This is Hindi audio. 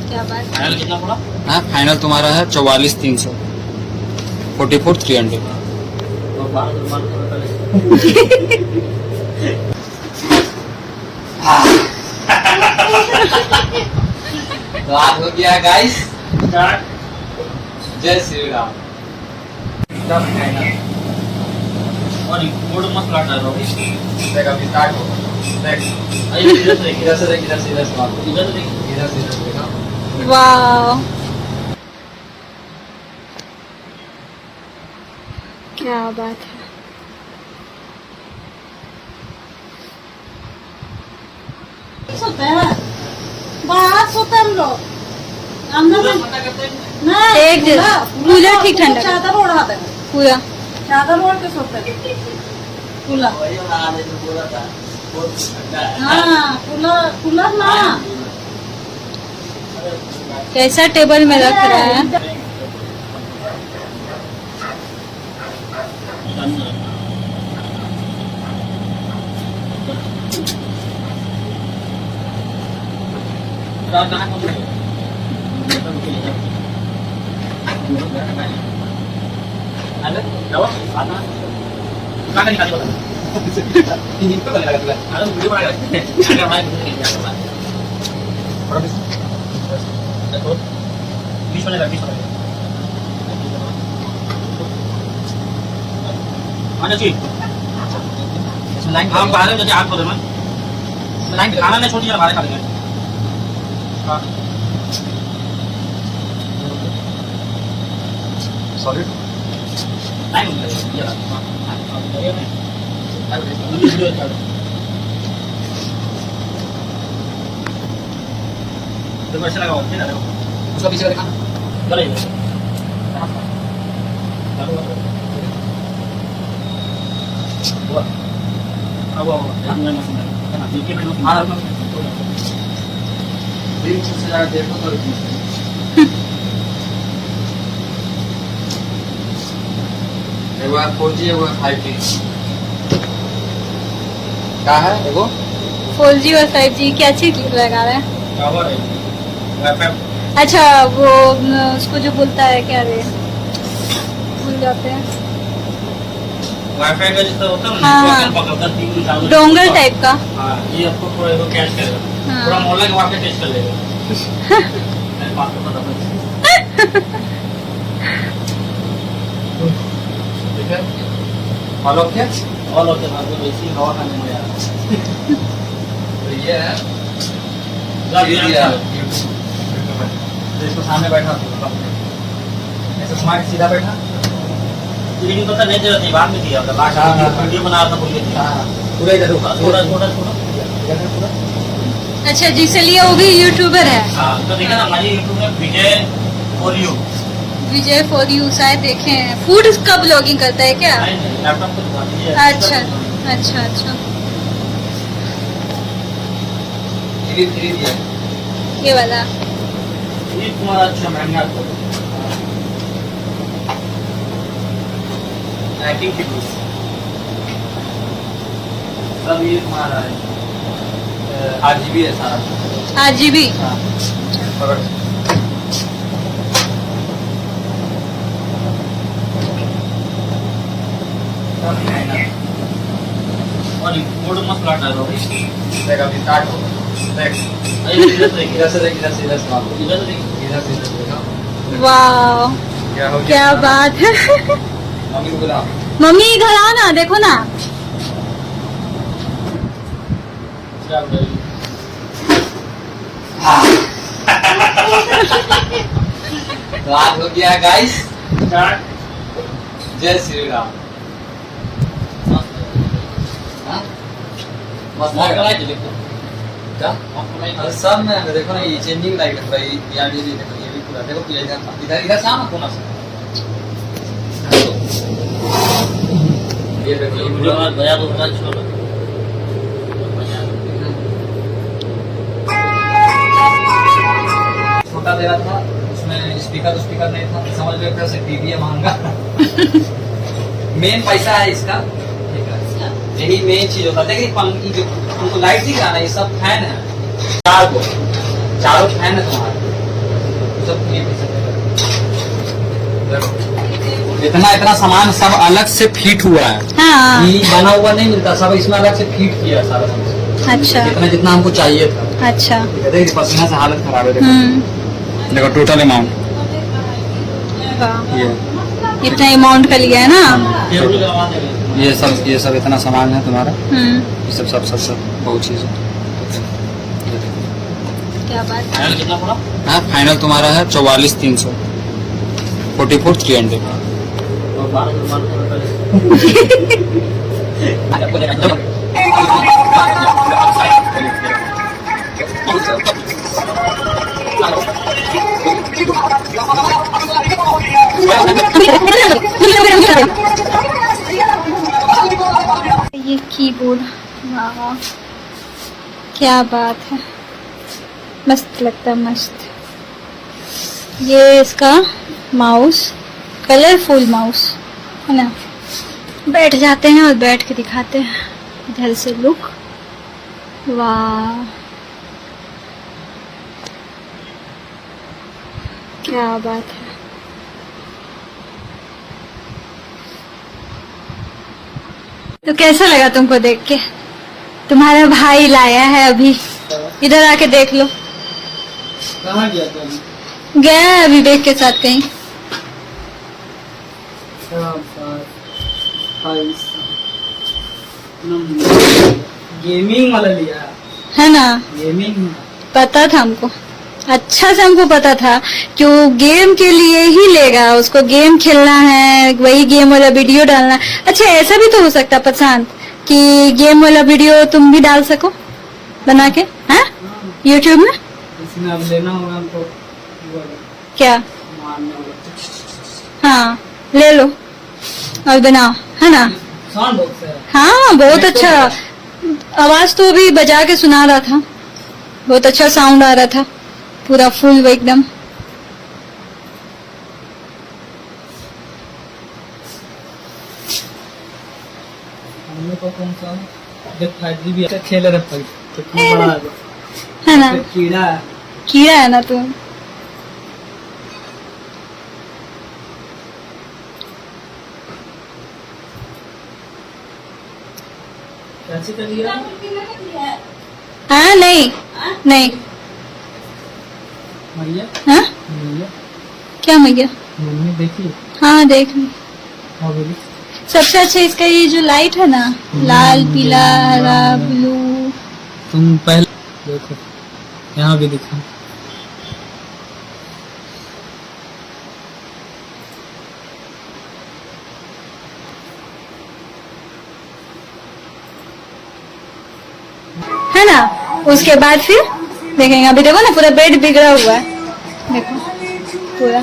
क्या बात। फाइनल कितना पड़ा? हाँ फाइनल तुम्हारा है 44,300 44,300। और 12 तो आज हो गया गाइस स्टार्ट। जय श्री राम। और कोड मत काट रहा हो। देख अभी स्टार्ट हो। देख अरे इधर से इधर से देख इधर से इधर से बात करो। इधर से इधर से देखा। वाह क्या बात है। सोते हैं बाहर सोते हम लोग अंदर में नहीं एक दिन कूलर ठीक ठंडा कर। चादर ओढ़ा देंगे पूरा चादर ओढ़ के सोते हैं कूलर हाँ कूलर ना कैसा टेबल में रख रहा है। हम बाहर में आग खोले मैं लाइन खाना नहीं छोड़ी बाहर खा लेंगे। सॉलिड लाइन तो कैसे लगा होता है उसका पीछे का दिखा। गले अब मैं मशीन है ना देखिए मैंने मारा दिन से ज्यादा देखो तो एक बार 4G एक बार 5G क्या है एगो 4G और 5G क्या चीज लगा रहा है। टावर है वाईफाई अच्छा वो उसको जो बोलता है क्या रे भूल जाते हैं। वाईफाई का जितना होता है ना हाँ। नेटवर्क पकड़ता 3 डोंगल टाइप का। हाँ ये आपको पूरा इसको कैच करेगा हाँ। पूरा मोहल्ला के वाईफाई टेस्ट कर लेगा। मैं बात को पता ठीक है फॉलो किया ऑल होते हैं तो वैसे ही हवा खाने में आ रहा तो ये है है तो इसको सामने बैठा ऐसे स्मार्ट सीधा बैठा वीडियो पता नहीं चला थी बाद में दिया था लास्ट हाँ, हाँ, वीडियो बना रहा था बोल के पूरा इधर रुका थोड़ा थोड़ा अच्छा जिसलिए वो भी यूट्यूबर है। हाँ तो देखिए ना हमारी यूट्यूब में Vijay for you Vijay for you शायद देखे हैं। फूड का ब्लॉगिंग करता है क्या। लैपटॉप को दिखा दीजिए अच्छा अच्छा अच्छा धीरे धीरे ये वाला ये तुम्हारा अच्छा महंगा तो एक्टिंग की बुक सब ये तुम्हारा है RGB है सारा RGB। हाँ पकड़ और कोड मत काट रहा हो देख अभी स्टार्ट हो देख अरे इधर से देखिए इधर से देख इधर से इधर से बात करो। इधर से देखिए इधर से इधर से देखा वाह क्या हो क्या बात है। मम्मी को बुला मम्मी इधर आना देखो ना। क्या बताइए तो आज हो गया गाइस स्टार्ट जय श्री राम। हाँ? मस्त मॉक लग रहा है। लगाए देखो क्या मॉक लगाए और सब में देखो ना ये चेंजिंग लाइट लग रहा है यार ये देखो ये भी पूरा देखो ये इधर इधर से आना कोना से ये देखो ये वीडियो पूरा में गया तो थोड़ा छोड़ो छोटा दे रहा था उसमें स्पीकर नहीं था समझ लो एक तरह से टीवी है महंगा मेन पैसा है इसका ठीक है यही मेन चीज होता है। देखिए पंखी जो लाइट दिख रहा है ये सब फैन है चारों फैन है तुम्हारे सब ये पैसे देखो, इतना इतना सामान सब अलग से फिट हुआ है, हाँ ये बना हुआ नहीं मिलता, सब इसमें अलग से फिट किया सारा सामान, अच्छा जितना जितना हमको चाहिए था। अच्छा देखिए पसीना से हालत खराब है, देखो देखो टोटल अमाउंट वाह, ये इतना अमाउंट का लिया है ना। टेबल लगवा देंगे। ये सब इतना सामान है तुम्हारा, ये सब सब सब सब बहुत चीज है। क्या बात है। फाइनल कितना पड़ा? हाँ फाइनल तुम्हारा है 44,300, 44,300। और 12 ये कीबोर्ड, वाह क्या बात है, मस्त लगता है मस्त। ये इसका माउस, कलरफुल माउस है ना। बैठ जाते हैं और बैठ के दिखाते हैं इधर से लुक, वाह क्या बात है। तो कैसा लगा तुमको देख के? तुम्हारा भाई लाया है अभी, इधर आके देख लो। कहाँ गया था? गया है अभी विवेक के साथ कहीं। गेमिंग वाला लिया है ना, गेमिंग। पता था हमको, अच्छा से हमको पता था कि वो गेम के लिए ही लेगा, उसको गेम खेलना है, वही गेम वाला वीडियो डालना है। अच्छा ऐसा भी तो हो सकता है प्रशांत कि गेम वाला वीडियो तुम भी डाल सको बना के, हैं यूट्यूब में। इसमें अब लेना होगा हमको क्या? हाँ ले लो और बनाओ, है ना। साउंड बॉक्स है। हाँ बहुत अच्छा आवाज तो अभी बजा के सुना रहा था, बहुत अच्छा साउंड आ रहा था, पूरा फुल एकदम। हमने को कौन सा देख 5G भी अच्छा खेल रहा है, कितना बड़ा है ना, कीड़ा है। कीड़ा है ना तुम। कैसे कर लिया? हाँ नहीं नहीं, मैया हाँ मैया क्या मैया? मम्मी देखी। हाँ देख ली। हाँ बोली। सबसे अच्छा इसका ये जो लाइट है ना, लाल पीला हरा ब्लू। तुम पहले देखो, यहाँ भी दिखा। है ना, उसके बाद फिर देखेंगे। अभी देखो ना पूरा बेड बिगड़ा हुआ है, देखो पूरा।